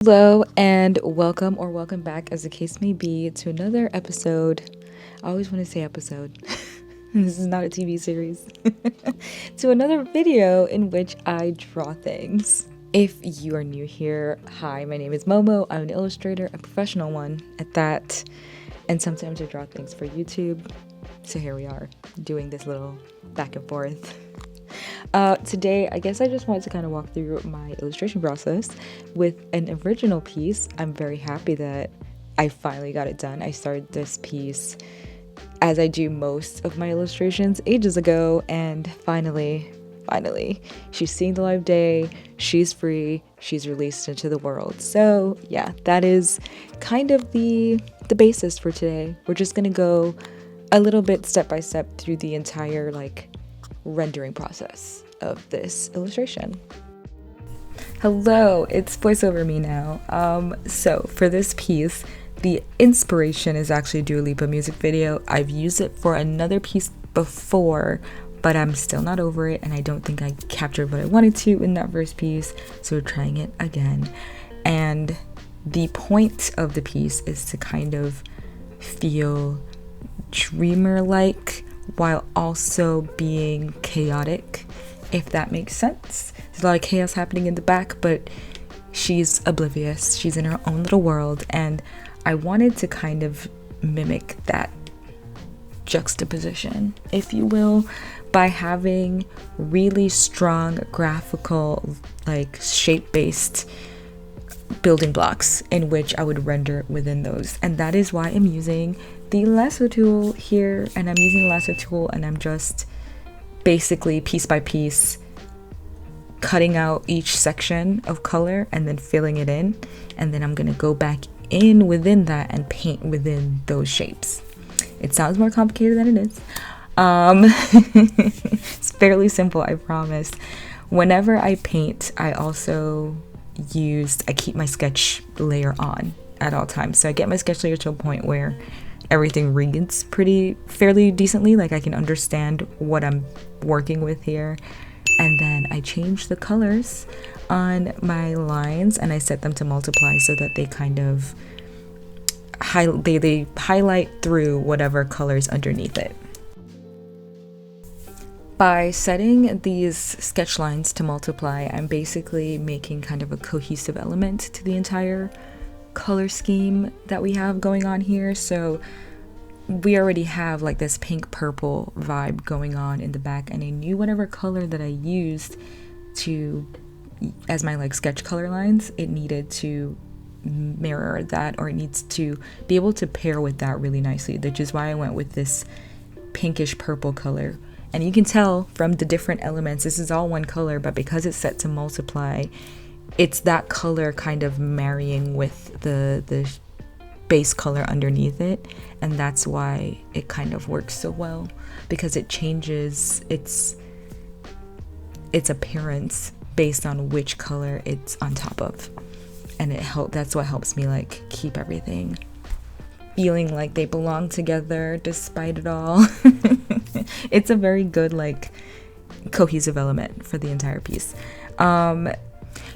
Hello and welcome or welcome back, as the case may be, to another episode. I always want to say episode. This is not a TV series. To another video in which I draw things. If you are new here, hi, my name is Momo. I'm an illustrator, a professional one at that. And sometimes I draw things for YouTube. So here we are, doing this little back and forth. Today, I guess I just wanted to kind of walk through my illustration process with an original piece. I'm very happy that I finally got it done. I started this piece as I do most of my illustrations ages ago, and finally, she's seeing the light of day, she's free, she's released into the world. So yeah, that is kind of the basis for today. We're just gonna go a little bit step by step through the entire rendering process of this illustration. Hello, it's voiceover me now. So for this piece, the inspiration is actually a Dua Lipa music video. I've used it for another piece before, but I'm still not over it, and I don't think I captured what I wanted to in that first piece, so we're trying it again. And the point of the piece is to kind of feel dreamer-like while also being chaotic, if that makes sense. There's a lot of chaos happening in the back, but she's oblivious. She's in her own little world, and I wanted to kind of mimic that juxtaposition, if you will, by having really strong graphical, shape-based building blocks in which I would render within those. And that is why I'm using the lasso tool here, and I'm using the lasso tool and I'm just basically piece by piece cutting out each section of color and then filling it in, and then I'm gonna go back in within that and paint within those shapes. It sounds more complicated than it is. It's fairly simple, I promise. Whenever I paint, I keep my sketch layer on at all times. So I get my sketch layer to a point where everything reads fairly decently, like I can understand what I'm working with here. And then I change the colors on my lines and I set them to multiply so that they kind of they highlight through whatever colors underneath it. By setting these sketch lines to multiply, I'm basically making kind of a cohesive element to the entire color scheme that we have going on here. So we already have this pink purple vibe going on in the back, and I knew whatever color that I used as my sketch color lines, it needed to mirror that, or it needs to be able to pair with that really nicely, which is why I went with this pinkish purple color. And you can tell from the different elements, this is all one color, but because it's set to multiply, it's that color kind of marrying with the base color underneath it, and that's why it kind of works so well, because it changes its appearance based on which color it's on top of. And that's what helps me keep everything feeling like they belong together despite it all. It's a very good cohesive element for the entire piece.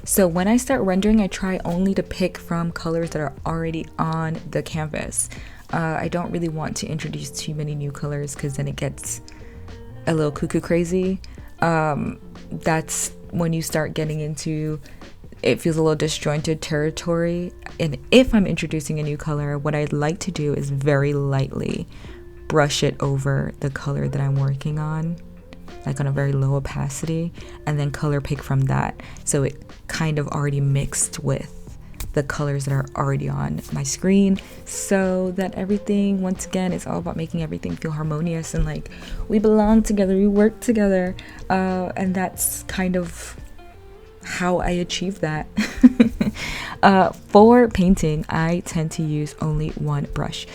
So when I start rendering, I try only to pick from colors that are already on the canvas. I don't really want to introduce too many new colors, because then it gets a little cuckoo crazy. That's when you start getting into, it feels a little disjointed territory. And if I'm introducing a new color, what I'd like to do is very lightly brush it over the color that I'm working on, on a very low opacity, and then color pick from that, so it kind of already mixed with the colors that are already on my screen, so that everything, once again, is all about making everything feel harmonious and we belong together, we work together, and that's kind of how I achieve that. For painting, I tend to use only one brush,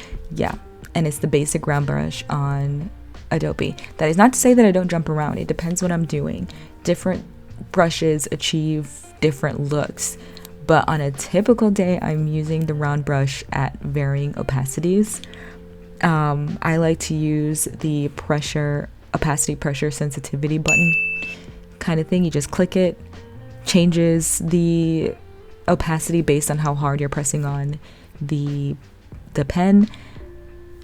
and it's the basic round brush on Adobe. That is not to say that I don't jump around. It depends what I'm doing. Different brushes achieve different looks, but on a typical day, I'm using the round brush at varying opacities. I like to use the opacity pressure sensitivity button kind of thing. You just click it, changes the opacity based on how hard you're pressing on the pen.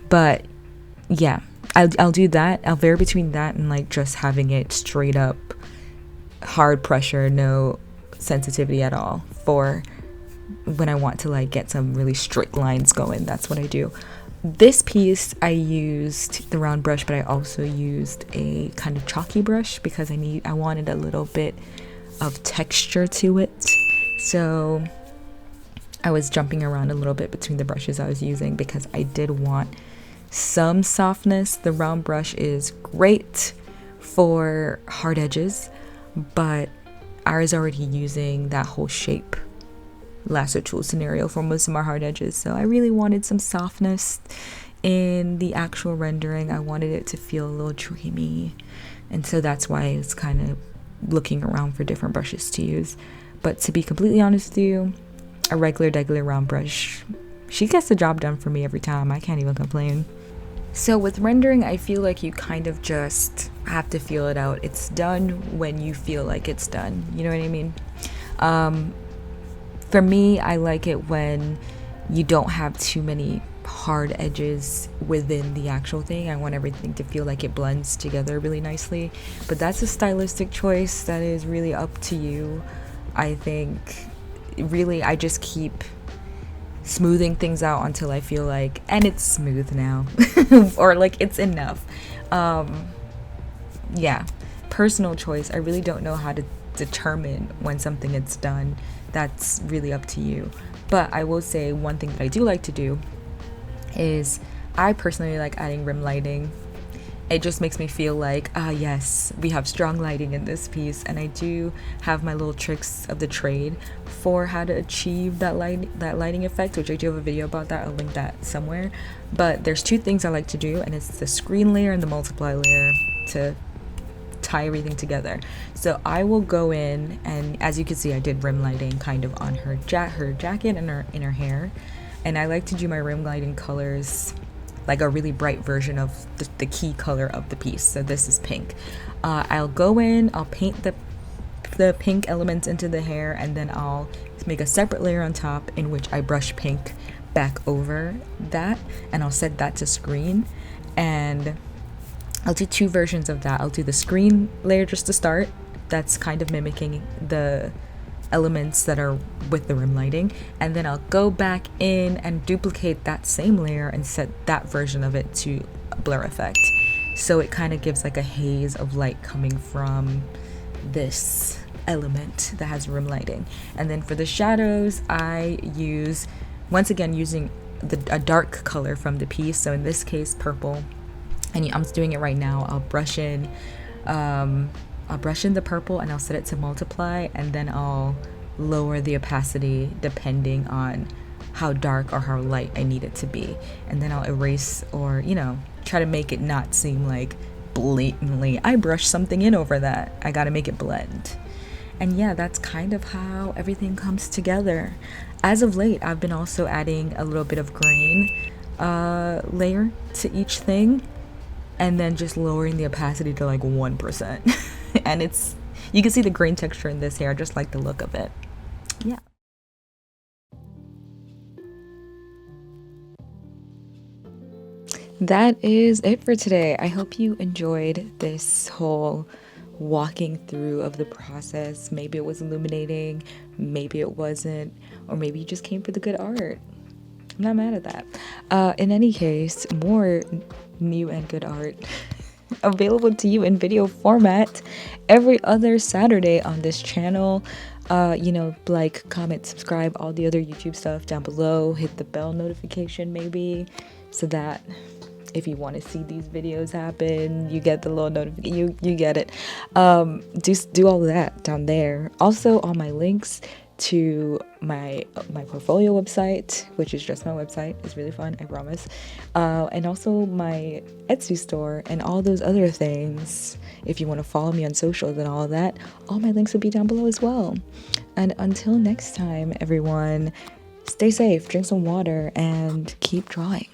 But yeah, I'll do that. I'll vary between that and like just having it straight up hard pressure, no sensitivity at all, for when I want to like get some really straight lines going. That's what I do. This piece I used the round brush, but I also used a kind of chalky brush because I wanted a little bit of texture to it. So I was jumping around a little bit between the brushes I was using because I did want some softness. The round brush is great for hard edges, but I was already using that whole shape lasso tool scenario for most of my hard edges, so I really wanted some softness in the actual rendering. I wanted it to feel a little dreamy, and so that's why I was kind of looking around for different brushes to use. But to be completely honest with you, a regular round brush, she gets the job done for me every time. I can't even complain. So with rendering, I feel like you kind of just have to feel it out. It's done when you feel like it's done. You know what I mean? For me, I like it when you don't have too many hard edges within the actual thing. I want everything to feel like it blends together really nicely. But that's a stylistic choice that is really up to you. I think really I just keep smoothing things out until I feel like, and it's smooth now, or like it's enough. Yeah, personal choice. I really don't know how to determine when something is done. That's really up to you. But I will say one thing that I do like to do is I personally like adding rim lighting. It just makes me feel like, yes, we have strong lighting in this piece. And I do have my little tricks of the trade for how to achieve that lighting effect, which I do have a video about that. I'll link that somewhere. But there's two things I like to do, and it's the screen layer and the multiply layer to tie everything together. So I will go in, and as you can see, I did rim lighting kind of on her jacket and her hair. And I like to do my rim lighting colors like a really bright version of the key color of the piece. So this is pink. I'll go in, I'll paint the pink elements into the hair, and then I'll make a separate layer on top in which I brush pink back over that, and I'll set that to screen. And I'll do two versions of that. I'll do the screen layer just to start. That's kind of mimicking the elements that are with the rim lighting, and then I'll go back in and duplicate that same layer and set that version of it to a blur effect, so it kind of gives like a haze of light coming from this element that has rim lighting. And then for the shadows, I use, once again, using a dark color from the piece, so in this case purple, and I'm doing it right now. I'll brush in the purple and I'll set it to multiply, and then I'll lower the opacity depending on how dark or how light I need it to be. And then I'll erase, or, you know, try to make it not seem like blatantly I brushed something in over that. I gotta make it blend. And yeah, that's kind of how everything comes together. As of late, I've been also adding a little bit of grain layer to each thing, and then just lowering the opacity to like 1%. And you can see the grain texture in this hair. I just like the look of it. Yeah. That is it for today. I hope you enjoyed this whole walking through of the process. Maybe it was illuminating, maybe it wasn't, or maybe you just came for the good art. I'm not mad at that. In any case, more new and good art available to you in video format every other Saturday on this channel. Like, comment, subscribe, all the other YouTube stuff down below. Hit the bell notification maybe, so that if you want to see these videos happen, you get the little notification. You get it. Do all of that down there. Also, all my links to my portfolio website, which is just my website. It's really fun, I promise. And also my Etsy store and all those other things. If you want to follow me on socials and all of that, all my links will be down below as well. And until next time, everyone, stay safe, drink some water, and keep drawing.